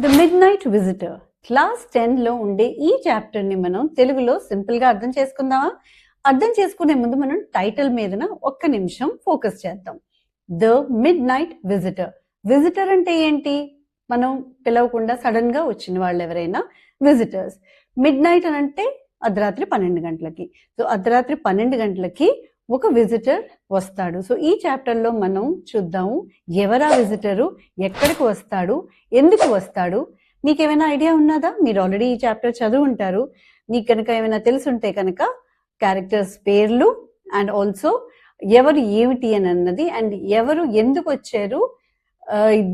The mid night visitor class 10 లో ఉండే ఈ చాప్టర్ ని మనం తెలుగులో సింపుల్ గా అర్థం చేసుకుందామా? అర్థం చేసుకునే ముందు మనం టైటిల్ మీదన ఒక్క నిమిషం ఫోకస్ చేద్దాం. The mid night visitor. Visitor అంటే ఏంటి? మనం పిలవకుండా సడన్ గా వచ్చిన వాళ్ళు ఎవరైనా విజిటర్స్. మిడ్ నైట్ అని అంటే అర్ధరాత్రి 12 గంటలకి. సో అర్ధరాత్రి 12 గంటలకి ఒక విజిటర్ వస్తాడు. సో ఈ చాప్టర్ లో మనం చూద్దాము ఎవరా విజిటరు, ఎక్కడికి వస్తాడు, ఎందుకు వస్తాడు. మీకు ఏమైనా ఐడియా ఉన్నదా? మీరు ఆల్రెడీ ఈ చాప్టర్ చదువు ఉంటారు. మీకు కనుక ఏమైనా తెలుసుంటే కనుక క్యారెక్టర్స్ పేర్లు అండ్ ఆల్సో ఎవరు ఏమిటి అని అన్నది అండ్ ఎవరు ఎందుకు వచ్చారు,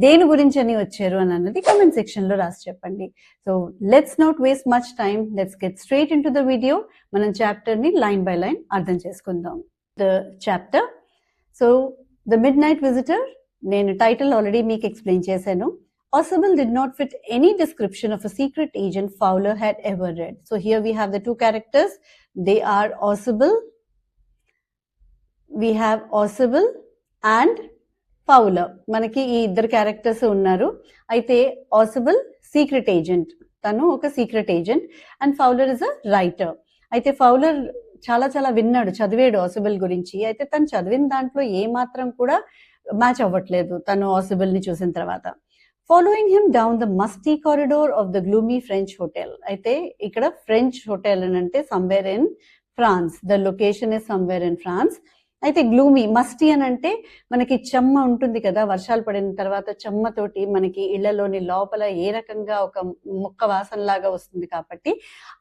దేని గురించి అని వచ్చారు అని అన్నది కమెంట్ సెక్షన్ లో రాసి చెప్పండి. So let's not waste much time, let's get straight in to the video. మనం చాప్టర్ ని లైన్ బై లైన్ అర్థం చేసుకుందాం. The chapter. So the mid night visitor, నేను టైటిల్ ఆల్రెడీ మీకు ఎక్స్ప్లెయిన్ చేశాను. Ausable did not fit any description of a secret agent Fowler had ever read. So here we have the two characters. They are Ausable. We have Ausable and Fowler. మనకి ఈ ఇద్దరు characters ఉన్నారు. అయితే Ausable secret agent, తను ఒక secret agent and Fowler is a writer. అయితే Fowler చాలా చాలా విన్నాడు, చదివాడు Ausable గురించి. అయితే తను చదివిన దాంట్లో ఏ మాత్రం కూడా మ్యాచ్ అవ్వట్లేదు తను Ausable ని చూసిన తర్వాత. Following him down the musty corridor of the gloomy French hotel. అయితే ఇక్కడ ఫ్రెంచ్ హోటల్ అని అంటే somewhere in France. The location is somewhere in France. అయితే గ్లూమీ, మస్టీ అని అంటే మనకి చెమ్మ ఉంటుంది కదా, వర్షాలు పడిన తర్వాత చెమ్మతోటి మనకి ఇళ్లలోని లోపల ఏ రకంగా ఒక మొక్క వాసన లాగా వస్తుంది కాబట్టి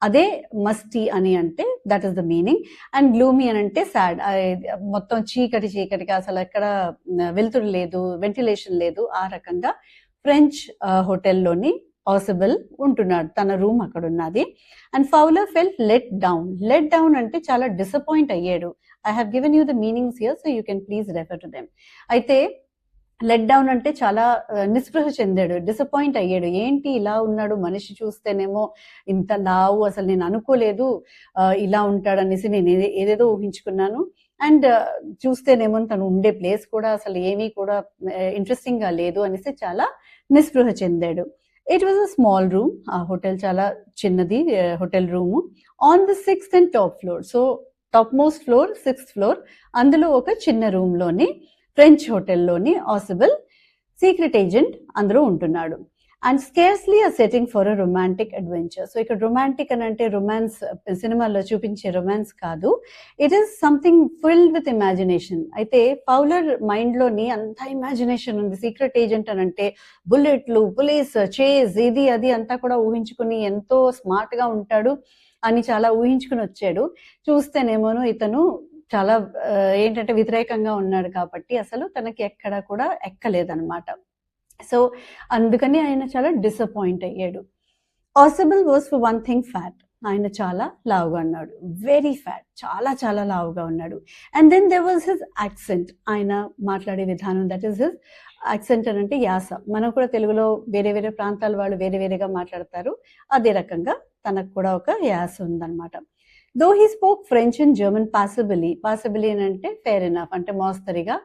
అదే మస్టీ అని అంటే that is the meaning. And gloomy అని అంటే సాడ్, మొత్తం చీకటిగా అసలు ఎక్కడ వెలుతురు లేదు, వెంటిలేషన్ లేదు, ఆ రకంగా ఫ్రెంచ్ హోటల్లోని Ausable ఉంటున్నాడు, తన రూమ్ అక్కడ ఉన్నది. And Fowler felt let down అంటే చాలా డిసప్పాయింట్ అయ్యాడు. I have given you the meanings here, so you can please refer to them. అయితే లెట్ డౌన్ అంటే చాలా నిస్పృహ చెందాడు, డిసప్పాయింట్ అయ్యాడు. ఏంటి ఇలా ఉన్నాడు మనిషి, చూస్తేనేమో ఇంత లావు, అసలు నేను అనుకోలేదు ఇలా ఉంటాడు అనేసి, నేను ఏదేదో ఊహించుకున్నాను. అండ్ చూస్తేనేమో తను ఉండే ప్లేస్ కూడా అసలు ఏమీ కూడా ఇంట్రెస్టింగ్ గా లేదు అనేసి చాలా నిస్పృహ చెందాడు. It was a small room. ఆ హోటల్ చాలా చిన్నది hotel room. On the 6th and top floor. So top most floor 6th floor. అందులో ఒక చిన్న రూమ్ లోని ఫ్రెంచ్ హోటల్లోని Ausable సీక్రెట్ ఏజెంట్ అందులో ఉంటున్నాడు. And scarcely a setting for a romantic adventure. So ఇక్కడ రొమాంటిక్ అని అంటే రొమాన్స్ సినిమాల్లో చూపించే రొమాన్స్ కాదు, it is something filled with imagination. అయితే ఫౌలర్ మైండ్ లోని అంత ఇమాజినేషన్ ఉంది. సీక్రెట్ ఏజెంట్ అని అంటే బుల్లెట్లు, పోలీస్ చేజ్, ఇది అది అంతా కూడా ఊహించుకుని ఎంతో స్మార్ట్ గా ఉంటాడు అని చాలా ఊహించుకుని వచ్చాడు. చూస్తేనేమోను ఇతను చాలా ఏంటంటే వ్యతిరేకంగా ఉన్నాడు కాబట్టి అసలు తనకి ఎక్కడ కూడా ఎక్కలేదన్నమాట. సో అందుకని ఆయన చాలా డిసప్పాయింట్ అయ్యాడు. Ausable was for one thing fat. ఆయన చాలా లావుగా ఉన్నాడు, వెరీ ఫ్యాట్, చాలా చాలా లావుగా ఉన్నాడు. And then there was his accent, ఆయన మాట్లాడే విధానం, దట్ ఈస్ హిజ్ యాక్సెంట్ అని అంటే యాస. మనం కూడా తెలుగులో వేరే వేరే ప్రాంతాల వాళ్ళు వేరే వేరేగా మాట్లాడతారు, అదే రకంగా తనకు కూడా ఒక యాస ఉందన్నమాట. Though he spoke French and German possibly అని అంటే ఫేర్ ఎనఫ్, అంటే మోస్తరిగా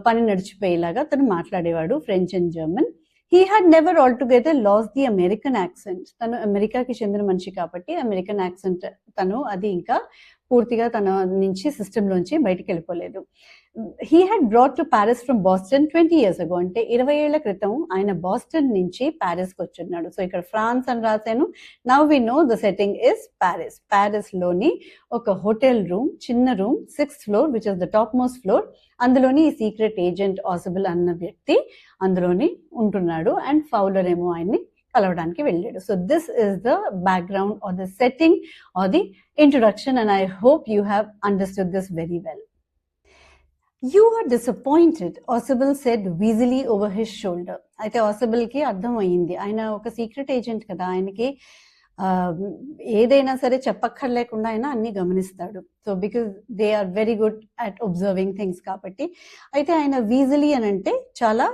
పని నడిచిపోయేలాగా తను మాట్లాడేవాడు French and German. He had never altogether lost the American accent. తను అమెరికాకి చెందిన మనిషి కాబట్టి అమెరికన్ యాక్సెంట్ తను అది ఇంకా పూర్తిగా తన నుంచి సిస్టమ్ లోంచి బయటికి వెళ్ళిపోలేదు. He had brought to Paris from Boston 20 years ago. అంటే 20 ఏళ్ల క్రితం ఆయన బాస్టన్ నుంచి ప్యారిస్ కి వచ్చున్నాడు. సో ఇక్కడ ఫ్రాన్స్ అని రాశాను. Now we know the setting is Paris. Paris లోని ఒక హోటల్ రూమ్, చిన్న room, 6th floor which is the topmost floor. అందులోని ఈ సీక్రెట్ ఏజెంట్ Ausable అన్న వ్యక్తి అందులోని ఉంటున్నాడు. అండ్ ఫౌలర్ ఏమో ఆయన్ని కలవడానికి వెళ్ళాడు. So this is the background or the setting or the introduction and I hope you have understood this very well. You are disappointed, Ausable said wheezily over his shoulder. అయితే Ausable కి అర్థం అయ్యింది, ఆయన ఒక సీక్రెట్ ఏజెంట్ కదా, ఆయనకి ఏదైనా సరే చెప్పక్కర్లేకుండా ఆయన అన్ని గమనిస్తాడు. So because they are very good at observing things కాబట్టి. అయితే ఆయన వీజలీ అని అంటే చాలా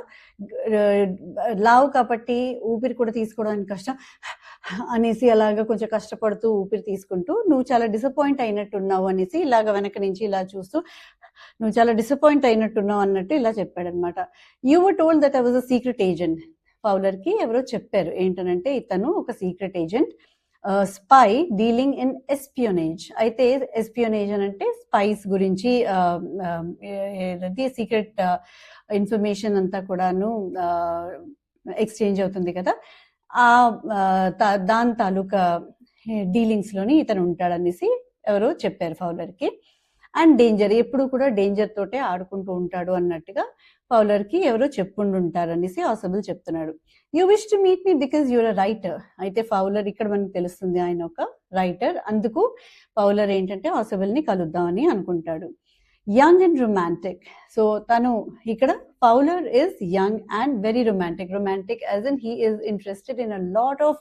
లావు కాబట్టి ఊపిరి కూడా తీసుకోవడానికి కష్టం అనేసి అలాగా కొంచెం కష్టపడుతూ ఊపిరి తీసుకుంటూ, నువ్వు చాలా డిసప్పాయింట్ అయినట్టున్నావు అనేసి ఇలాగ వెనక నుంచి ఇలా చూస్తూ, నువ్వు చాలా డిసప్పాయింట్ అయినట్టున్నావు అన్నట్టు ఇలా చెప్పాడనమాట. You were told that I was a secret agent. Fowler కి ఎవరో చెప్పారు ఏంటనంటే ఇతను ఒక secret agent, spy dealing in espionage. అయితే ఎస్పియోనేజ్ అని అంటే స్పైస్ గురించి ఏదంటే సీక్రెట్ ఇన్ఫర్మేషన్ అంతా కూడాను ఎక్స్చేంజ్ అవుతుంది కదా, దాని తాలూకా డీలింగ్స్ లోని ఇతను ఉంటాడనేసి ఎవరో చెప్పారు ఫౌలర్ కి. అండ్ డేంజర్, ఎప్పుడు కూడా డేంజర్ తోటే ఆడుకుంటూ ఉంటాడు అన్నట్టుగా ఫౌలర్ కి ఎవరో చెప్పుండుంటారు అనేసి ఆసబుల్ చెప్తున్నాడు. You wish to meet me because you're a writer. అయితే ఫౌలర్ ఇక్కడ మనకు తెలుస్తుంది ఆయన ఒక రైటర్, అందుకు ఫౌలర్ ఏంటంటే ఆసబుల్ ని కలుద్దామని అనుకుంటాడు. Young and romantic. సో తను ఇక్కడ Fowler is young and very romantic. Romantic as in he is interested in a lot of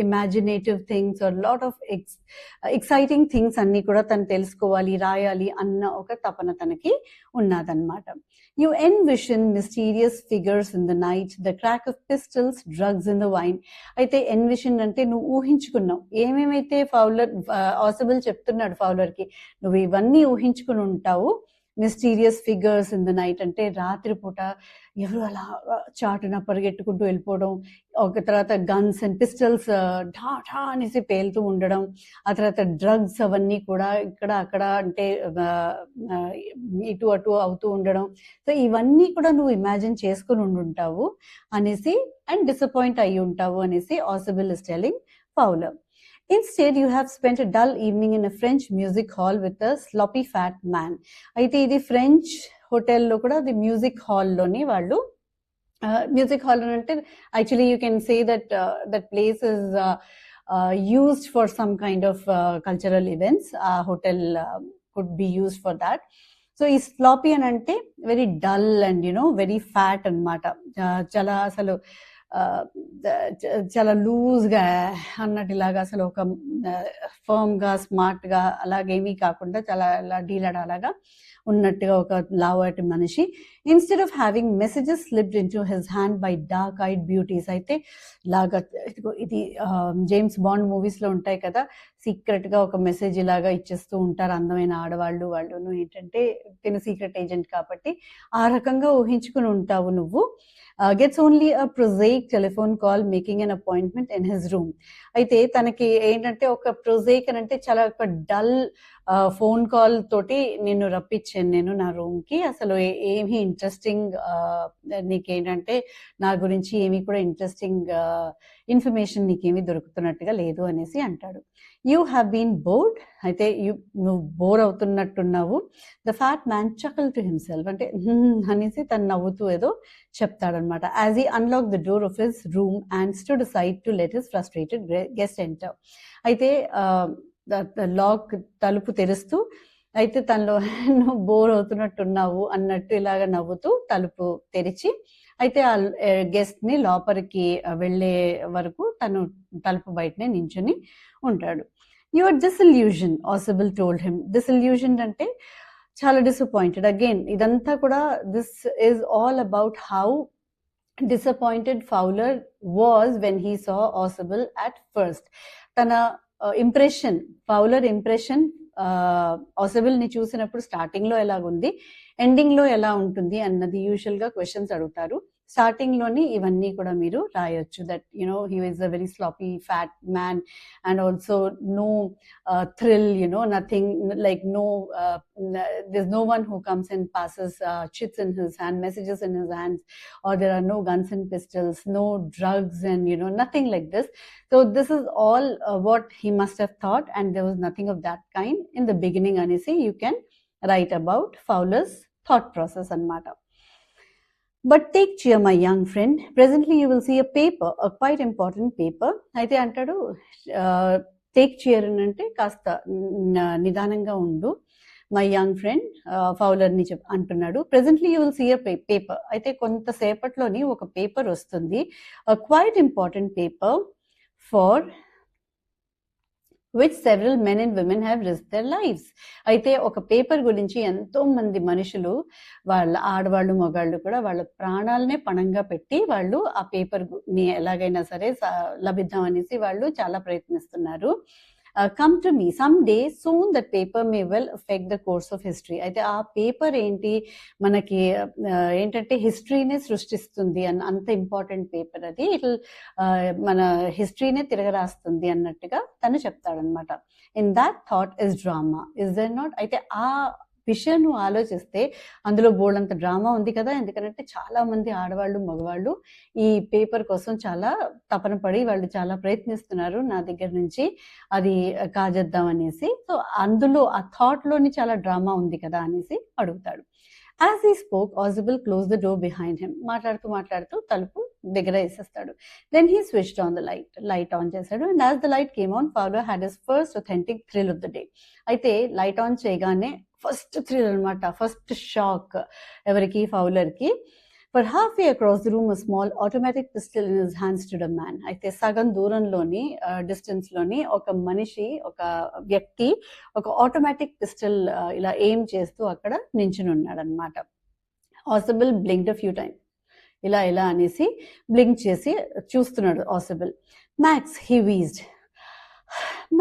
imaginative things or lot of exciting things అన్ని కూడా తను తెలుసుకోవాలి, రాయాలి అన్న ఒక తపన తనకి ఉన్నదన్నమాట. You envision mysterious figures in the night, the crack of pistols, drugs in the wine. అయితే ఎన్విషన్ అంటే నువ్వు ఊహించుకున్నావు, ఏమేమైతే ఫౌలర్ ఆసబుల్ చెప్తున్నాడు ఫౌలర్ కి, నువ్వు ఇవన్నీ ఊహించుకుని ఉంటావు. Mysterious figures in the night అంటే రాత్రిపూట ఎవరు అలా చాటున పరిగెట్టుకుంటూ వెళ్ళిపోవడం, ఒక తర్వాత గన్స్ అండ్ పిస్టల్స్ ఢా ఢా అనేసి పేలుతూ ఉండడం, ఆ తర్వాత డ్రగ్స్ అవన్నీ కూడా ఇక్కడ అక్కడ అంటే ఇటు అటు అవుతూ ఉండడం. సో ఇవన్నీ కూడా నువ్వు ఇమాజిన్ చేసుకుని ఉండుంటావు అనేసి, అండ్ డిసప్పాయింట్ అయ్యి ఉంటావు అనేసి Ausable is telling Fowler. Instead, you have spent a dull evening in a French music hall with a sloppy fat man. అయితే ఇది ఫ్రెంచ్ హోటల్లో కూడా అది మ్యూజిక్ హాల్లోని వాళ్ళు, మ్యూజిక్ హాల్ అంటే actually you can say that that place is used for some kind of cultural events. Hotel could be used for that. So ఈ sloppy అని అంటే very dull and very fat అన్నమాట. చాలా అసలు చాలా లూజ్గా అన్నట్టు ఇలాగా అసలు ఒక ఫర్మ్గా స్మార్ట్గా అలాగేమీ కాకుండా చాలా డీలడాలాగా ఉన్నట్టుగా ఒక లావాటి మనిషి. Instead of having messages slipped in to his hand by dark I'd beauties. అయితే ఇలాగా ఇది జేమ్స్ బాండ్ మూవీస్లో ఉంటాయి కదా, సీక్రెట్గా ఒక మెసేజ్ ఇలాగా ఇచ్చేస్తూ ఉంటారు అందమైన ఆడవాళ్ళు. వాళ్ళను ఏంటంటే తిను సీక్రెట్ ఏజెంట్ కాబట్టి ఆ రకంగా ఊహించుకుని ఉంటావు నువ్వు. Gets only a prosaic telephone call making an appointment in his room. అయితే తనకి ఏంటంటే ఒక ప్రొజైక్ అని అంటే చాలా ఒక డల్ ఫోన్ కాల్ తోటి నిన్ను రప్పించాను నేను నా రూమ్ కి, అసలు ఏమీ ఇంట్రెస్టింగ్ నీకేంటంటే నా గురించి ఏమీ కూడా ఇంట్రెస్టింగ్ ఇన్ఫర్మేషన్ నీకేమీ దొరుకుతున్నట్టుగా లేదు అనేసి అంటాడు. You have been bored. అయితే నువ్వు బోర్ అవుతున్నట్టున్నావు. The fat man chuckled to himself అంటే అనేసి తను నవ్వుతూ ఏదో చెప్తాడనమాట. As he unlock the door of his room and stood aside to let his frustrated guest enter. అయితే లాక్ తలుపు తెరుస్తూ అయితే తనలో నువ్వు బోర్ అవుతున్నట్టున్నావు అన్నట్టు ఇలాగ నవ్వుతూ తలుపు తెరిచి అయితే ఆ గెస్ట్ ని లోపలికి వెళ్లే వరకు తను తలుపు బయటనే నించుని ఉంటాడు. Your disillusion Ausable told him. Disillusion అంటే చాలా డిసప్పాయింటెడ్. అగైన్ ఇదంతా కూడా this is all about how disappointed Fowler was when he saw Ausable at first. తన ఇంప్రెషన్, ఫౌలర్ ఇంప్రెషన్ ఆసబుల్ ని చూసినప్పుడు స్టార్టింగ్ లో ఎలాగుంది, ఎండింగ్ లో ఎలా ఉంటుంది అన్నది యూజువల్ గా క్వశ్చన్స్ అడుగుతారు. స్టార్టింగ్ లోని ఇవన్నీ కూడా మీరు రాయొచ్చు. That he is a very sloppy fat man and also no thrill, nothing like there's no one who comes and passes chits in his hand, messages in his hands, or there are no guns and pistols, no drugs and nothing like this. So this is all what he must have thought, and there was nothing of that kind in the beginning anisi you can write about Fowler's thought process anamata. But take cheer, my young friend. Presently you will see a paper, a quite important paper. అయితే అంటాడు take cheer అంటే కాస్త నిదానంగా ఉండు my young friend, Fowler ని అంటున్నాడు. Presently you will see a paper. అయితే కొంతసేపట్లోని ఒక పేపర్ వస్తుంది, quite important paper for which several men and women have risked their lives. అయితే ఒక పేపర్ గురించి ఎంతో మంది మనుషులు, వాళ్ళ ఆడవాళ్ళు మగాళ్ళు కూడా వాళ్ళ ప్రాణాలనే పణంగా పెట్టి వాళ్ళు ఆ పేపర్ ని ఎలాగైనా సరే లభిద్దాం అనేసి వాళ్ళు చాలా ప్రయత్నిస్తున్నారు. Come to me some day soon that paper May well effect the course of history. అయితే ఆ పేపర్ ఏంటి మనకి ఏంటంటే హిస్టరీనే సృష్టిస్తుంది అంత ఇంపార్టెంట్ పేపర్ అది. ఇట్ మన హిస్టరీనే తిరగరాస్తుంది అన్నట్టుగా తను చెప్తాడనమాట. In that thought is drama is there not. అయితే ఆ విషయం నువ్వు ఆలోచిస్తే అందులో బోల్డంత డ్రామా ఉంది కదా. ఎందుకంటే చాలా మంది ఆడవాళ్ళు మగవాళ్ళు ఈ పేపర్ కోసం చాలా తపన పడి వాళ్ళు చాలా ప్రయత్నిస్తున్నారు నా దగ్గర నుంచి అది కాజేద్దాం అనేసి. సో అందులో ఆ థాట్ లోని చాలా డ్రామా ఉంది కదా అనేసి అడుగుతాడు. As he spoke, Ausable closed the door behind him. మాట్లాడుతూ తలుపు దగ్గర వేసేస్తాడు. Then he switched on the light on చేశాడు. And as the light came on, Fowler had his first authentic thrill of the day. అయితే light on చేయగానే first thrill అనమాట, first shock ఎవరికి, Fowler కి. For halfway across the room, a small automatic pistol in his hand stood a man. అయితే సగం దూరంలోని distance లోని ఒక మనిషి, ఒక వ్యక్తి ఒక ఆటోమేటిక్ పిస్టల్ ఇలా ఎయిమ్ చేస్తూ అక్కడ నించుని ఉన్నాడు అనమాట. ఆసిబుల్ బ్లింక్డ్ a few times. ఇలా అనేసి బ్లింక్ చేసి చూస్తున్నాడు Ausable. Max, he wheezed.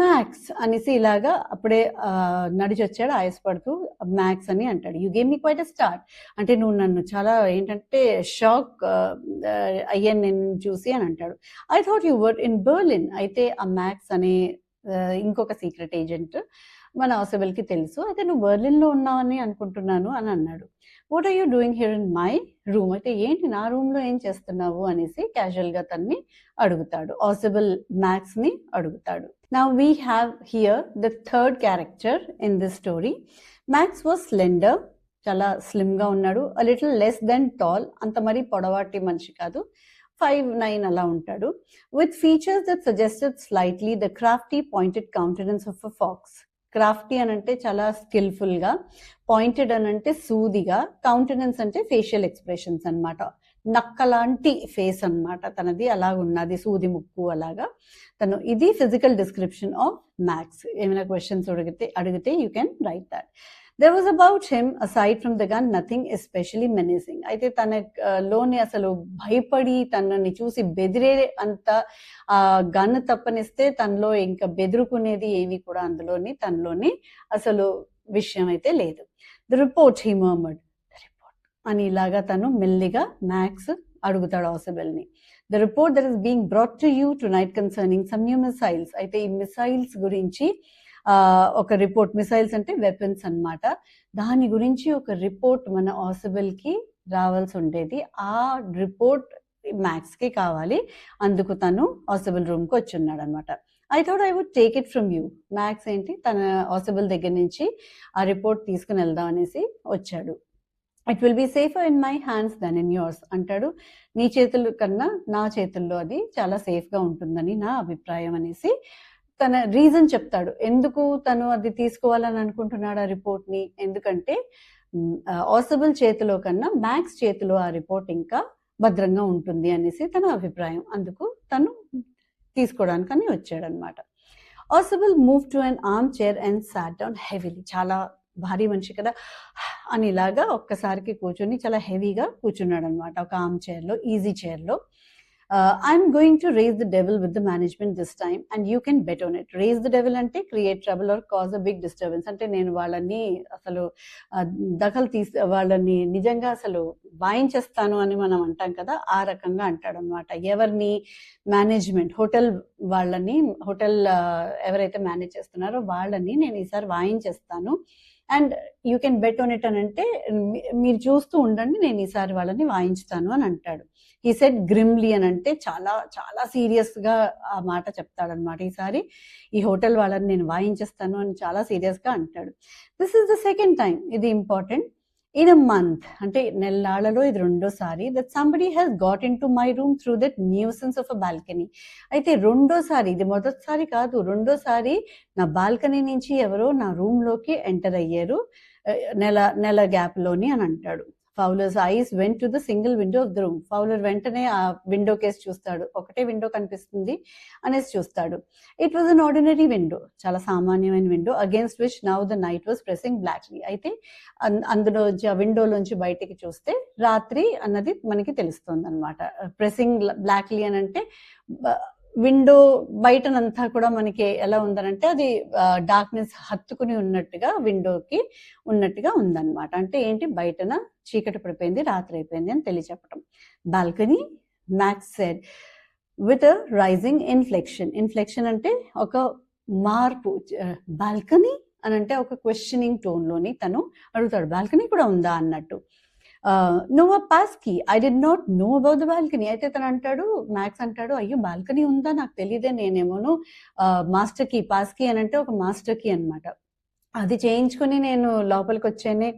Max అనేసి ఇలాగా అప్పుడే నడిచి వచ్చాడు ఆయాసపడుతూ. మ్యాక్స్ అని అంటాడు. You gave me quite a start. అంటే నువ్వు నన్ను చాలా ఏంటంటే షాక్ అయ్యాను నేను చూసి అని అంటాడు. I thought you were in Berlin. అయితే ఆ మ్యాక్స్ అనే ఇంకొక సీక్రెట్ ఏజెంట్ మన ఆసిబుల్ కి తెలుసు. అయితే నువ్వు బెర్లిన్ లో ఉన్నావని అనుకుంటున్నాను అని అన్నాడు. What are you doing here in my room. అయితే ఏంటి నా రూమ్ లో ఏం చేస్తున్నావు అనేసి క్యాజువల్ గా తన్ని అడుగుతాడు. ఆసిబుల్ మ్యాక్స్ ని అడుగుతాడు. Now we have here the third character in this story. Max was slender, చాలా స్లిమ్ గా ఉన్నాడు. a little less than tall, అంత మరి పొడవాటి మనిషి కాదు, 5'9" అలా ఉంటాడు. with features that suggested slightly the crafty pointed countenance of a fox. Crafty అని అంటే చాలా స్కిల్ఫుల్ గా, పాయింటెడ్ అని అంటే సూదిగా, కౌంటెనెన్స్ అంటే ఫేషియల్ ఎక్స్ప్రెషన్స్ అన్నమాట. నక్కలాంటి ఫేస్ అన్నమాట తనది, అలాగ ఉన్నది, సూది ముక్కు అలాగా తను. ఇది ఫిజికల్ డిస్క్రిప్షన్ ఆఫ్ మ్యాక్స్. ఏమైనా క్వశ్చన్స్ అడిగితే you can write that. There was about him, aside from the gun, nothing especially menacing. అయితే తన లోని అసలు భయపడి తనని చూసి బెదిరే అంత ఆ గన్ తప్పనిస్తే తనలో ఇంకా బెదురుకునేది ఏమి కూడా తనలోని అసలు విషయం అయితే లేదు. The report, he murmured. The report అని ఇలాగా తను మెల్లిగా మ్యాక్స్ అడుగుతాడు ఆసిబుల్ ని. The report that is being brought to you tonight concerning some new missiles. అయితే ఈ మిసైల్స్ గురించి ఒక రిపోర్ట్, మిసైల్స్ అంటే వెపన్స్ అన్నమాట, దాని గురించి ఒక రిపోర్ట్ మన ఆసిబుల్ కి రావాల్సి ఉండేది. ఆ రిపోర్ట్ మ్యాక్స్ కి కావాలి, అందుకు తను ఆసిబుల్ రూమ్ కి వచ్చి ఉన్నాడు అనమాట. I thought I would take it from you. Max ఏంటి తన ఆసిబుల్ దగ్గర నుంచి ఆ రిపోర్ట్ తీసుకుని వెళ్దాం అనేసి వచ్చాడు. It will be safer in my hands than in yours అంటాడు. నీ చేతుల కన్నా నా చేతుల్లో అది చాలా సేఫ్ గా ఉంటుందని నా అభిప్రాయం అనేసి తన రీజన్ చెప్తాడు. ఎందుకు తను అది తీసుకోవాలని అనుకుంటున్నాడు ఆ రిపోర్ట్ ని. ఎందుకంటే ఆసిబుల్ చేతిలో కన్నా మ్యాక్స్ చేతిలో ఆ రిపోర్ట్ ఇంకా భద్రంగా ఉంటుంది అనేసి తన అభిప్రాయం. అందుకు తను తీసుకోవడానికని వచ్చాడనమాట. Ausable move to an armchair and sat down heavily. చాలా భారీ మనిషి కదా అని ఇలాగా ఒక్కసారికి కూర్చొని చాలా హెవీగా కూర్చున్నాడు అనమాట ఒక ఆర్మ్ చైర్ లో, ఈజీ చైర్ లో. I'm going to raise the devil with the management this time and you can bet on it. Raise the devil అంటే create trouble or cause a big disturbance. అంటే నేను వాళ్ళని అసలు దఖలు వాళ్ళని నిజంగా అసలు వాయించేస్తాను అని మనం అంటాం కదా, ఆ రకంగా అంటాడు అనమాట. ఎవరిని? మేనేజ్మెంట్, హోటల్ వాళ్ళని, హోటల్ ఎవరైతే మేనేజ్ చేస్తున్నారో వాళ్ళని నేను ఈసారి వాయించేస్తాను. And you can bet on it అని అంటే మీరు చూస్తూ ఉండండి, నేను ఈసారి వాళ్ళని వాయించుతాను అని అంటాడు. హీ సెడ్ గ్రిమ్లీ అని అంటే చాలా చాలా సీరియస్ గా ఆ మాట చెప్తాడనమాట. ఈసారి ఈ హోటల్ వాళ్ళని నేను వాయించేస్తాను అని చాలా సీరియస్ గా అంటాడు. This is the second time, ఇది ఇంపార్టెంట్. ఇన్ అ మంత్ అంటే నెల్లాళ్లలో ఇది రెండోసారి that somebody has got in to my room through that nuisance of a balcony. అయితే రెండోసారి, ఇది మొదటిసారి కాదు, రెండోసారి నా బాల్కనీ నుంచి ఎవరో నా రూమ్ లోకి ఎంటర్ అయ్యారు నెల గ్యాప్ లోని అని అంటాడు. Fowler's eyes went to the single window of the room. Fowler వెంటనే ఆ విండో కేసి చూస్తాడు. ఒకటే విండో కనిపిస్తుంది అనేసి చూస్తాడు. It was an ordinary window, చాలా సామాన్యమైన window, against which now the night was pressing blackly. అయితే అందులో ఆ విండోలోంచి బయటికి చూస్తే రాత్రి అన్నది మనకి తెలుస్తుంది అనమాట. ప్రెసింగ్ బ్లాక్లీ అని అంటే విండో బయటనంతా కూడా మనకి ఎలా ఉందనంటే అది డార్క్నెస్ హత్తుకుని ఉన్నట్టుగా విండోకి ఉన్నట్టుగా ఉందన్నమాట. అంటే ఏంటి, బయటన చీకటి పడిపోయింది, రాత్రి అయిపోయింది అని తెలియచెప్పటం. Balcony, Max said with a rising inflection. Inflection అంటే ఒక మార్పు. బాల్కనీ అని అంటే ఒక క్వశ్చనింగ్ టోన్లోని తను అడుగుతాడు, బాల్కనీ కూడా ఉందా అన్నట్టు. No passkey, I did not know about the balcony. అయితే తను అంటాడు, మ్యాక్స్ అంటాడు, అయ్యో బాల్కనీ ఉందా, నాకు తెలియదే, నేనేమోను మాస్టర్ కీ, పాస్కీ అని అంటే ఒక మాస్టర్ కీ అనమాట, అది చేయించుకుని నేను లోపలికి వచ్చానే.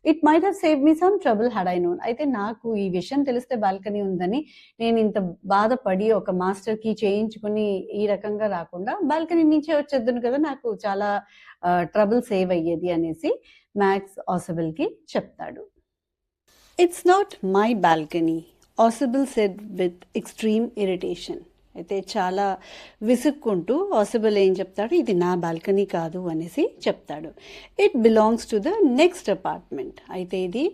It might have saved me some trouble had I known. అయితే నాకు ఈ విషయం తెలిస్తే బాల్కనీ ఉందని నేను ఇంత బాధపడి ఒక మాస్టర్ కీ చేయించుకుని ఈ రకంగా రాకుండా బాల్కనీ నుంచే వచ్చేద్దును కదా, నాకు చాలా ట్రబుల్ సేవ్ అయ్యేది అనేసి మ్యాక్స్ ఆసిబుల్ కి చెప్తాడు. It's not my balcony, Ausable said with extreme irritation. అయితే చాలా విసుక్కుంటూ ఆసిబుల్ ఏం చెప్తాడు, ఇది నా బాల్కనీ కాదు అనేసి చెప్తాడు. It belongs to the next apartment. అయితే ఇది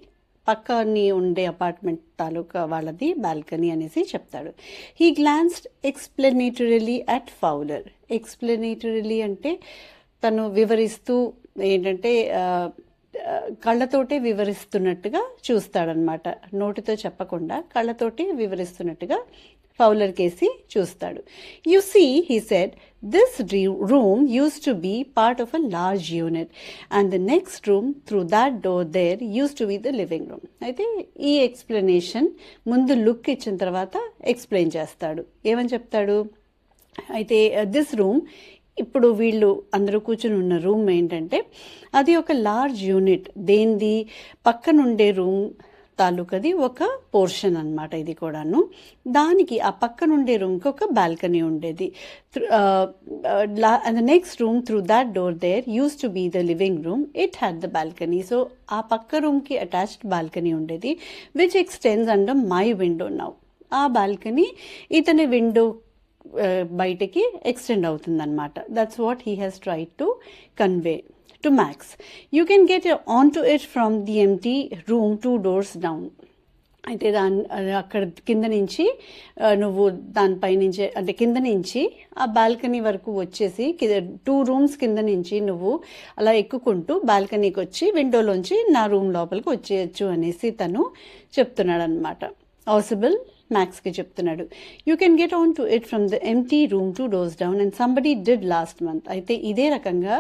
పక్కని ఉండే అపార్ట్మెంట్ తాలూకా వాళ్ళది బాల్కనీ అనేసి చెప్తాడు. He glanced explanatorily at Fowler. Explanatorily అంటే తను వివరిస్తూ ఏంటంటే కళ్ళతోటే వివరిస్తున్నట్టుగా చూస్తాడనమాట, నోటితో చెప్పకుండా కళ్ళతోటి వివరిస్తున్నట్టుగా ఫౌలర్ కేసి చూస్తాడు. You see, he said, this room used to be part of a large unit and the next room through that door there used to be the living room. అయితే ఈ ఎక్స్ప్లెనేషన్ ముందు లుక్ ఇచ్చిన తర్వాత explain చేస్తాడు. ఏమని చెప్తాడు, అయితే this room, ఇప్పుడు వీళ్ళు అందరూ కూర్చుని ఉన్న రూమ్ ఏంటంటే అది ఒక లార్జ్ యూనిట్, దేనిది పక్కనుండే రూమ్ తాలూకది ఒక పోర్షన్ అనమాట ఇది కూడాను. దానికి ఆ పక్కనుండే రూమ్కి ఒక బాల్కనీ ఉండేది. And the next room through that door there used to be the living room, it had the balcony. So ఆ పక్క రూమ్కి అటాచ్డ్ బాల్కనీ ఉండేది, which extends under my window now. ఆ బాల్కనీ ఇతని విండో బయటకి ఎక్స్టెండ్ అవుతుందన్నమాట. That's what he has tried to convey to Max. You can get on to it from the empty room 2 doors down. అయితే అక్కడ కింద నుంచి నువ్వు దానిపై నుంచి అంటే కింద నుంచి ఆ బాల్కనీ వరకు వచ్చేసి 2 rooms కింద నుంచి నువ్వు అలా ఎక్కుకుంటూ బాల్కనీకి వచ్చి విండోలోంచి నా రూమ్ లోపలికి వచ్చేయచ్చు అనేసి తను చెప్తున్నాడు అనమాట. ఆసిబుల్ మ్యాక్స్కి చెప్తున్నాడు. You can get on to it from the empty room 2 doors down and somebody did last month. అయితే ఇదే రకంగా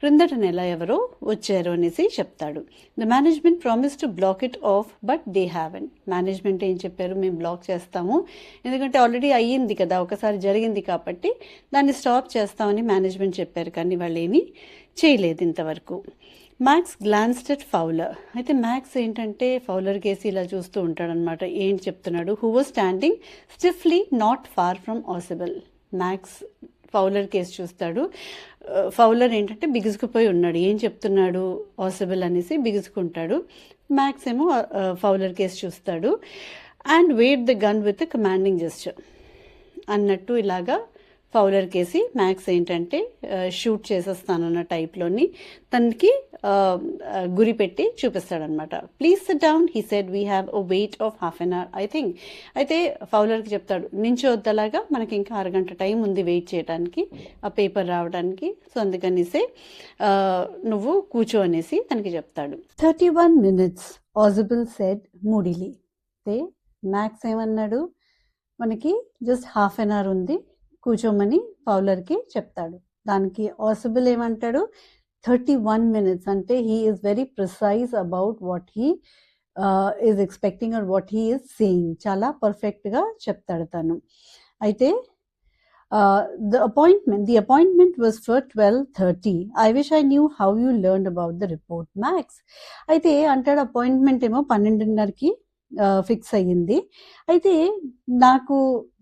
క్రిందట నెల ఎవరో వచ్చారు అనేసి చెప్తాడు. The management promise to block it off but they haven't. Management ఏం చెప్పారు, మేము బ్లాక్ చేస్తాము, ఎందుకంటే ఆల్రెడీ అయ్యింది కదా, ఒకసారి జరిగింది కాబట్టి దాన్ని స్టాప్ చేస్తామని మేనేజ్మెంట్ చెప్పారు, కానీ వాళ్ళు ఏమీ చేయలేదు ఇంతవరకు. Max glanced at Fowler. అయితే మ్యాక్స్ ఏంటంటే ఫౌలర్ కేసి ఇలా చూస్తూ ఉంటాడనమాట. ఏంటి చెప్తున్నాడు, who was standing stiffly not far from Ausable. Max Fowler కేసి చూస్తాడు. ఫౌలర్ ఏంటంటే బిగుసుకుపోయి ఉన్నాడు, ఏం చెప్తున్నాడు ఆసిబుల్ అనేసి బిగుసుకుంటాడు. మ్యాక్స్ ఏమో ఫౌలర్ కేసి చూస్తాడు. And waved the gun with commanding gesture అన్నట్టు ఇలాగా ఫౌలర్ కేసి మ్యాక్స్ ఏంటంటే షూట్ చేసేస్తానన్న టైప్లోని తనకి గురి పెట్టి చూపిస్తాడనమాట. Please sit down, he said, we have a wait of ½ an hour I think. అయితే ఫౌలర్కి చెప్తాడు, నించోద్దలాగా మనకి ఇంకా అరగంట టైం ఉంది వెయిట్ చేయడానికి, ఆ పేపర్ రావడానికి, సో అందుకనేసి నువ్వు కూర్చో అనేసి తనకి చెప్తాడు. 31 minutes, ఆసిబుల్ సెడ్ మూడీలీ. అయితే మ్యాక్స్ ఏమన్నాడు, మనకి జస్ట్ ½ an hour ఉంది, కూర్చోమని ఫౌలర్కి చెప్తాడు. దానికి ఆసిబుల్ ఏమంటాడు, 31 minutes అంటే he is very precise about what he is expecting or what he is saying. చాలా పర్ఫెక్ట్గా చెప్తాడు తను. అయితే the appointment was for 12:30. I wish I knew how you learned about the report, Max. అయితే అంటాడు, అపాయింట్మెంట్ ఏమో 12:30కి fix అయ్యింది, అయితే నాకు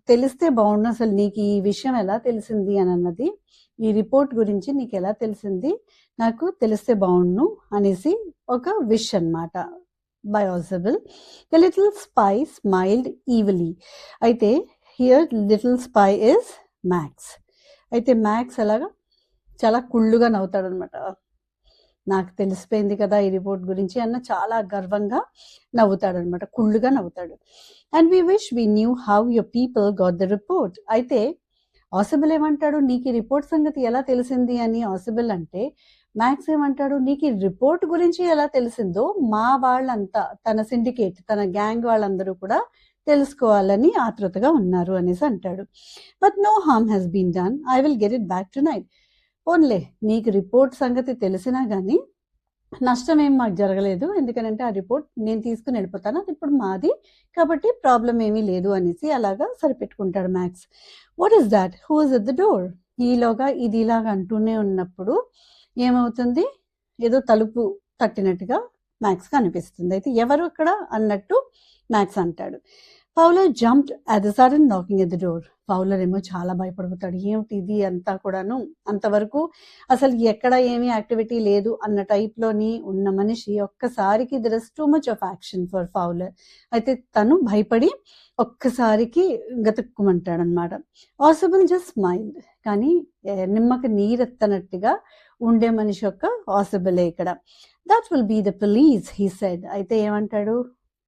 తెలిస్తే బాగుండు, అసలు నీకు ఈ విషయం ఎలా తెలిసింది అని అన్నది, ఈ రిపోర్ట్ గురించి నీకు ఎలా తెలిసింది, నాకు తెలిస్తే బాగుండు అనేసి ఒక విష్ అన్నమాట by Ausable. The little spy smiled evilly. అయితే here little spy is Max. అయితే మ్యాక్స్ అలాగా చాలా కుళ్ళుగా నవ్వుతాడు అనమాట, నాకు తెలిసిపోయింది కదా ఈ రిపోర్ట్ గురించి అన్న చాలా గర్వంగా నవ్వుతాడు అనమాట, కుళ్ళుగా నవ్వుతాడు. And we wish we knew how your people got the report. అయితే ఆసిబుల్ ఏమంటాడు, నీకు ఈ రిపోర్ట్ సంగతి ఎలా తెలిసింది అని ఆసిబుల్ అంటే, మ్యాక్స్ ఏమంటాడు, నీకు ఈ రిపోర్ట్ గురించి ఎలా తెలిసిందో మా వాళ్ళంతా, తన సిండికేట్, తన గ్యాంగ్ వాళ్ళందరూ కూడా తెలుసుకోవాలని ఆతృతగా ఉన్నారు అనేసి అంటాడు. But no harm has been done, I will get it back tonight. Only నీకు రిపోర్ట్ సంగతి తెలిసినా కానీ నష్టం ఏం మాకు జరగలేదు, ఎందుకనంటే ఆ రిపోర్ట్ నేను తీసుకుని వెళ్ళిపోతాను, అది ఇప్పుడు మాది, కాబట్టి ప్రాబ్లం ఏమీ లేదు అనేసి అలాగా సరిపెట్టుకుంటాడు Max. What is that, who is at the door? ఈలోగా ఇది ఇలాగా అంటూనే ఉన్నప్పుడు ఏమవుతుంది, ఏదో తలుపు తట్టినట్టుగా మ్యాక్స్ కనిపిస్తుంది. అయితే ఎవరు అక్కడ అన్నట్టు మ్యాక్స్ అంటాడు. Fowler jumped at the sudden knocking at the door. Fowler ఏమో చాలా భయపడిపోతాడు, ఏమిటి ఇది అంతా కూడాను, అంతవరకు అసలు ఎక్కడ ఏమీ యాక్టివిటీ లేదు అన్న టైప్లోని ఉన్న మనిషి ఒక్కసారికి there is too much of action for Fowler. అయితే తను భయపడి ఒక్కసారికి గతుక్కుమంటాడు అనమాట. ఆసిబుల్ జస్ట్ స్మైల్డ్, కానీ నిమ్మకి నీరెత్తనట్టుగా ఉండే మనిషి యొక్క ఆసిబులే ఇక్కడ. That will be the police he said. అయితే ఏమంటాడు,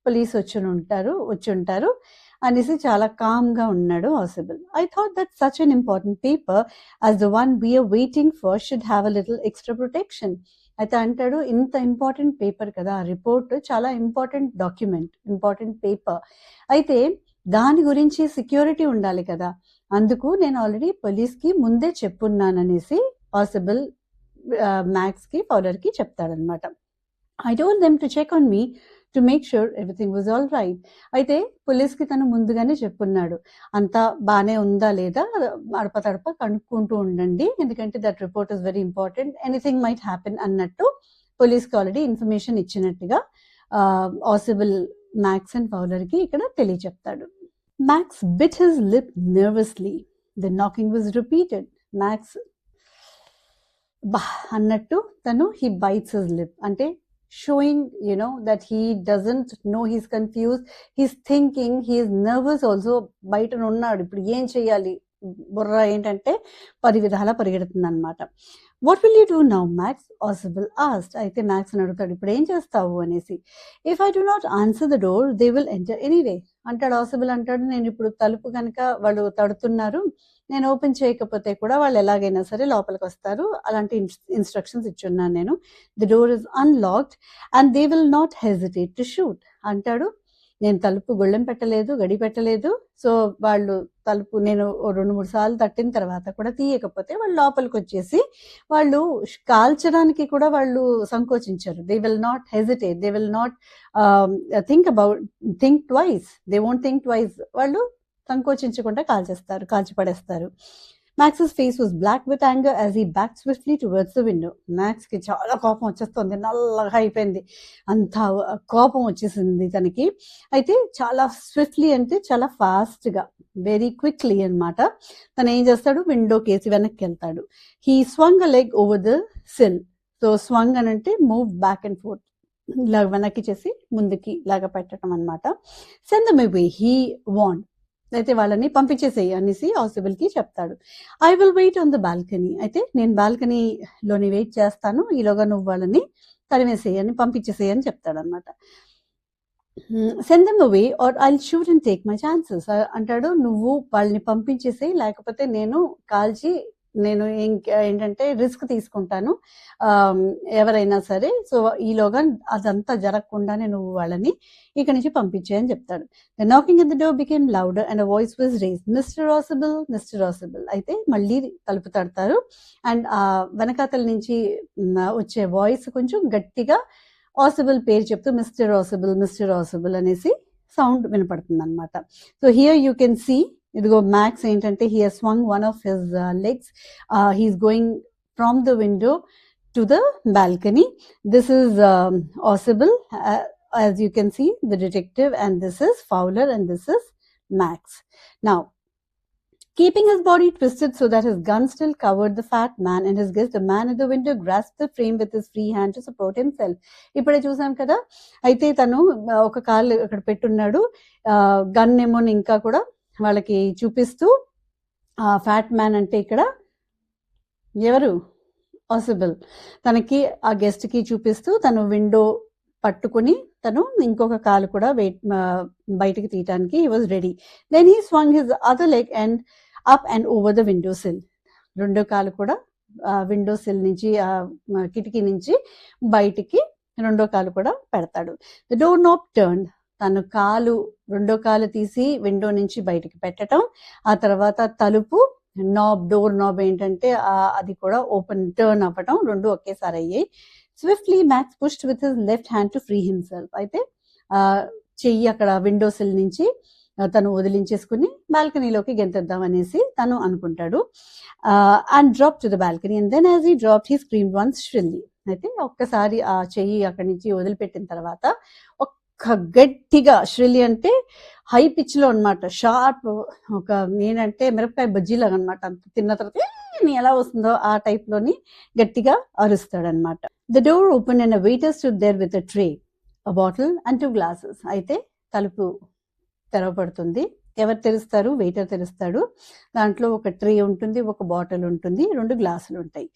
పోలీస్ వచ్చి ఉంటారు అనేసి చాలా కామ్ గా ఉన్నాడు Ausable. I thought that such an important paper as the one we're waiting for should have a little extra protection. అయితే అంటాడు, ఇంత ఇంపార్టెంట్ పేపర్ కదా, రిపోర్ట్ చాలా ఇంపార్టెంట్ డాక్యుమెంట్, ఇంపార్టెంట్ పేపర్, అయితే దాని గురించి సెక్యూరిటీ ఉండాలి కదా, అందుకు నేను ఆల్రెడీ పోలీస్ కి ముందే చెప్పున్నాననేసి ఆసిబుల్ మ్యాక్స్ కి ఫౌలర్ కి చెప్తాడనమాట. I told them to check on me to make sure everything was all right. అయితే పోలీస్కి తను ముందుగానే చెప్పున్నాడు, అంతా బాగానే ఉందా లేదా అడప కనుక్కుంటూ ఉండండి, ఎందుకంటే that report is very important, anything might happen అన్నట్టు పోలీస్కి ఆల్రెడీ ఇన్ఫర్మేషన్ ఇచ్చినట్టుగా ఆసిబుల్ మ్యాక్స్ అండ్ ఫౌలర్కి ఇక్కడ తెలియచెప్తాడు. Max bit his lip nervously. The knocking was repeated. Max బా అన్నట్టు తను హీ బైట్స్ హిస్ లిప్, అంటే showing that he doesn't know, he's confused, he's thinking, he is nervous also. బయట ఉన్నాడు, ఇప్పుడు ఏం చెయ్యాలి, బుర్ర ఏంటంటే 10 విధాలా పరిగెడుతుంది అనమాట. What will you do now Max, Ausable asked. అయితే మ్యాక్స్ అని అడుగుతాడు, ఇప్పుడు ఏం చేస్తావు అనేసి. If I do not answer the door they will enter anyway అంటాడు. ఆసిబుల్ అంటాడు, నేను ఇప్పుడు తలుపు కనుక వాళ్ళు తడుతున్నారు, నేను ఓపెన్ చేయకపోతే కూడా వాళ్ళు ఎలాగైనా సరే లోపలికి వస్తారు, అలాంటి ఇన్స్ట్రక్షన్స్ ఇచ్చున్నాను నేను. The door is unlocked and they will not hesitate to shoot అంటాడు. నేను తలుపు గొళ్ళెం పెట్టలేదు, గడి పెట్టలేదు, సో వాళ్ళు తలుపు నేను 2-3 సార్లు తట్టిన తర్వాత కూడా తీయకపోతే వాళ్ళు లోపలికి వచ్చేసి వాళ్ళు కాల్చడానికి కూడా వాళ్ళు సంకోచించారు. They will not hesitate, they will not think twice, they won't think twice, వాళ్ళు సంకోచించకుండా కాల్చి పడేస్తారు. Max's face was black with anger as he backed swiftly towards the window. Max కి చాలా కోపం వచ్చేస్తుంది, నల్లగా అయిపోయింది, అంత కోపం వచ్చేసింది తనకి. అయితే చాలా స్విఫ్ట్లీ అంటే చాలా ఫాస్ట్ గా, వెరీ క్విక్లీ అన్నమాట. తను ఏం చేస్తాడు, విండో కేసి వెనక్కి వెళ్తాడు. He swung a leg over the sill. So swung అని అంటే మూవ్ బ్యాక్ అండ్ ఫోర్త్, ఇలా వెనక్కి చేసి ముందుకి లాగా పెట్టడం అనమాట. Send them away he want. అయితే వాళ్ళని పంపించేసేయి అనేసి ఆసిబుల్ కి చెప్తాడు. I will wait on the balcony. అయితే నేను బాల్కనీలోని వెయిట్ చేస్తాను, ఈలోగా నువ్వు వాళ్ళని తరిమేసేయి అని, పంపించేసేయి అని చెప్తాడు అనమాట. Send them away are I'll shoot and take my chances అంటాడు. నువ్వు వాళ్ళని పంపించేసేయి, లేకపోతే నేను కాల్చి నేను ఏంటంటే రిస్క్ తీసుకుంటాను ఎవరైనా సరే, సో ఈలోగా అదంతా జరగకుండానే నువ్వు వాళ్ళని ఇక్కడి నుంచి పంపించేయని చెప్తాడు. The knocking at the door became louder and voice was raised, mister Ausable, mister Ausable. అయితే మళ్ళీ తలుపు తడతారు అండ్ ఆ వెనకాతల నుంచి వచ్చే వాయిస్ కొంచెం గట్టిగా ఆసిబుల్ పేరు చెప్తూ మిస్టర్ ఆసిబుల్, మిస్టర్ ఆసిబుల్ అనేసి సౌండ్ వినపడుతుంది అనమాట. So here you can see, ఇదిగో మ్యాక్స్ ఏంటంటే he has swung one of his legs. He's going from the window to the balcony. This is Ausible, as you can see, the detective, and this is Fowler, and this is Max. Now, keeping his body twisted so that his gun still covered the fat man and his guest, the man at the window grasped the frame with his free hand to support himself. ఇప్పుడే చూసాం కదా, అయితే తను ఒక కాలు అక్కడ పెట్టున్నాడు, gun ఏమో ఇంకా కూడా వాళ్ళకి చూపిస్తూ, ఫ్యాట్ మ్యాన్ అంటే ఇక్కడ ఎవరు, ఆసిబుల్, తనకి ఆ గెస్ట్ కి చూపిస్తూ తను విండో పట్టుకుని తను ఇంకొక కాలు కూడా బయటికి తీయటానికి he was ready. Then he swung his other leg and up and over the window sill. రెండో కాలు కూడా విండో సిల్ నుంచి కిటికీ నుంచి బయటికి రెండో కాలు కూడా పెడతాడు. ద డోర్ నాబ్ టర్న్, తను రెండో కాలు తీసి విండో నుంచి బయటికి పెట్టడం, ఆ తర్వాత తలుపు డోర్ నాబ్ ఏంటంటే అది కూడా టర్న్ అవ్వటం, రెండు ఒకేసారి అయ్యాయి. Swiftly max pushed with his left hand to free himself. అయితే చెయ్యి అక్కడ విండో సిల్ నుంచి తను వదిలించేసుకుని బాల్కనీలోకి గెంతేద్దాం అనేసి తను అనుకుంటాడు. And drop to the balcony and then as he dropped he screamed once shrilly. అయితే ఒక్కసారి ఆ చెయ్యి అక్కడి నుంచి వదిలిపెట్టిన తర్వాత ఒక్క గట్టిగా, ష్రిల్లీ అంటే హై పిచ్ లో అనమాట, షార్ప్, ఒక ఏంటంటే మిరపకాయ బజ్జీలాగా అనమాట, అంత తిన్న తర్వాత ఎలా వస్తుందో ఆ టైప్ లోని గట్టిగా అరుస్తాడనమాట. The door open and waiter stood there with a tray, a bottle and 2 glasses. అయితే తలుపు తెరవబడుతుంది. ఎవరు తెరుస్తారు? వెయిటర్ తెరుస్తాడు. దాంట్లో ఒక ట్రే ఉంటుంది, ఒక బాటిల్ ఉంటుంది, 2 గ్లాసులు ఉంటాయి.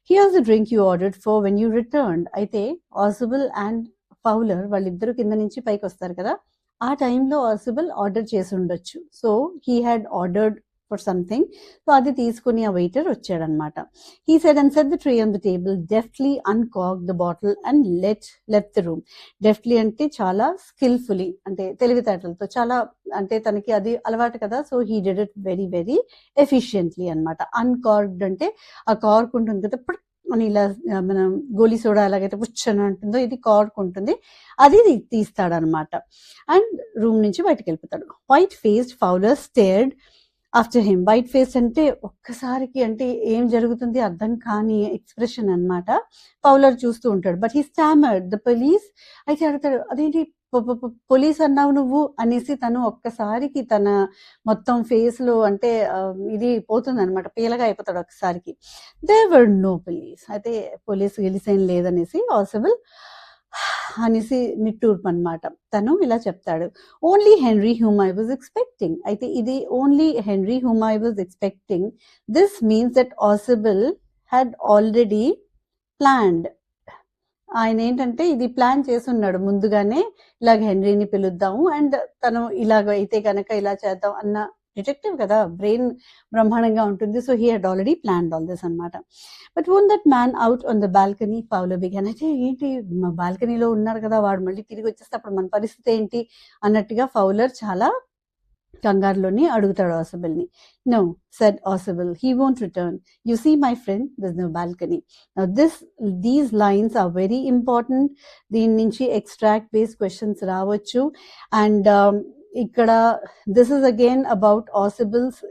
Here's the drink you ordered for when you returned. అయితే ఆసిబుల్ అండ్ ఫౌలర్ వాళ్ళిద్దరు కింద నుంచి పైకి వస్తారు కదా, ఆ టైంలో ఆసిబుల్ ఆర్డర్ చేసి ఉండొచ్చు. So he had ordered for something. So అది తీసుకుని ఆ వెయిటర్ వచ్చాడనమాట. He said and set the tray on the table, deftly uncork the bottle and left the room. Deftly అంటే చాలా స్కిల్ఫుల్లీ, అంటే తెలివితేటలతో, చాలా అంటే తనకి అది అలవాటు కదా, so he did it very very efficiently అనమాట. అన్కార్క్డ్ అంటే ఆ కార్క్ ఉంటుంది కదా, అని ఇలా మనం గోలీ సోడా ఎలాగైతే పుచ్చని ఉంటుందో ఇది కార్క్ ఉంటుంది, అది తీస్తాడనమాట. అండ్ రూమ్ నుంచి బయటకు వెళ్ళిపోతాడు. White faced Fowler stirred after him. White face అంటే ఒక్కసారికి అంటే ఏం జరుగుతుంది అర్థం కాని ఎక్స్ప్రెషన్ అనమాట. ఫౌలర్ చూస్తూ ఉంటాడు. But he stammered the police. అయితే అడుగుతాడు, అదేంటి పోలీస్ అన్నావు నువ్వు అనేసి. తను ఒక్కసారికి తన మొత్తం ఫేస్ లో అంటే ఇది పోతుంది అనమాట, పీలగా అయిపోతాడు ఒక్కసారికి. There were no police. అయితే పోలీస్ గెలిసేం లేదనేసి ఆసిబుల్ అనేసి నిట్టూర్పు అనమాట. తను ఇలా చెప్తాడు, only Henry whom I was expecting. అయితే ఇది only Henry whom I was expecting, this means that ఆసిబుల్ హ్యాడ్ ఆల్రెడీ ప్లాన్డ్. ఆయన ఏంటంటే ఇది ప్లాన్ చేస్తున్నాడు ముందుగానే, ఇలాగ హెన్రీని పిలుద్దాము అండ్ తను ఇలాగ అయితే కనుక ఇలా చేద్దాం అన్న. డిటెక్టివ్ కదా, బ్రెయిన్ బ్రహ్మాండంగా ఉంటుంది. So he had already planned all this అనమాట. But one that man out on the balcony Fowler began. అయితే ఏంటి మా బాల్కనీలో ఉన్నారు కదా, వాడు మళ్ళీ తిరిగి వచ్చేస్తే అప్పుడు మన పరిస్థితి ఏంటి అన్నట్టుగా ఫౌలర్ చాలా కంగారులోని అడుగుతాడు ఆసిబుల్ని. నో సెడ్ ఆసిబుల్, he won't return. You see my friend, this no balcony. These lines are very important. దీని నుంచి ఎక్స్ట్రాక్ట్ బేస్డ్ క్వశ్చన్స్ రావచ్చు. అండ్ ఇక్కడ దిస్ ఇస్ అగైన్ అబౌట్ ఆసిబుల్స్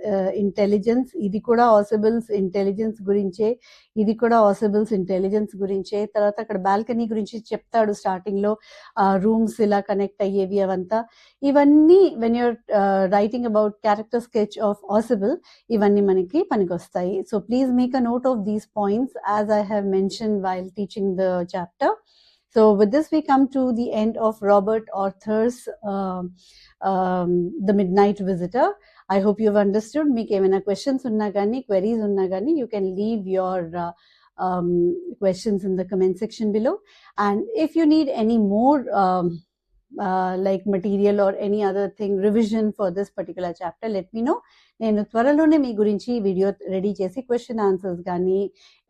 ఇంటెలిజెన్స్. ఇది కూడా ఆసిబుల్స్ ఇంటెలిజెన్స్ గురించే, ఇది కూడా ఆసిబుల్స్ ఇంటెలిజెన్స్ గురించే. తర్వాత అక్కడ బాల్కనీ గురించి చెప్తాడు స్టార్టింగ్ లో, రూమ్స్ ఇలా కనెక్ట్ అయ్యేవి అవంతా. ఇవన్నీ when you're writing about character sketch of ఆసిబుల్, ఇవన్నీ మనకి పనికొస్తాయి. So please make a note of these points as I have mention while teaching the chapter. So with this we come to the end of Robert Arthur's The Midnight Visitor. I hope you've understood. Meeku emaina questions unna gani, queries unna gani, you can leave your questions in the comment section below. And if you need any more like material or any other thing, revision for this particular chapter, let me know. నేను త్వరలోనే మీ గురించి video ready చేసి question answers కానీ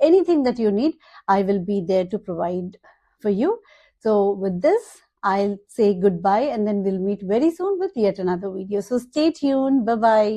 anything that you need, I will be there to provide for you. So with this I'll say goodbye and then we'll meet very soon with yet another video. So stay tuned. Bye bye.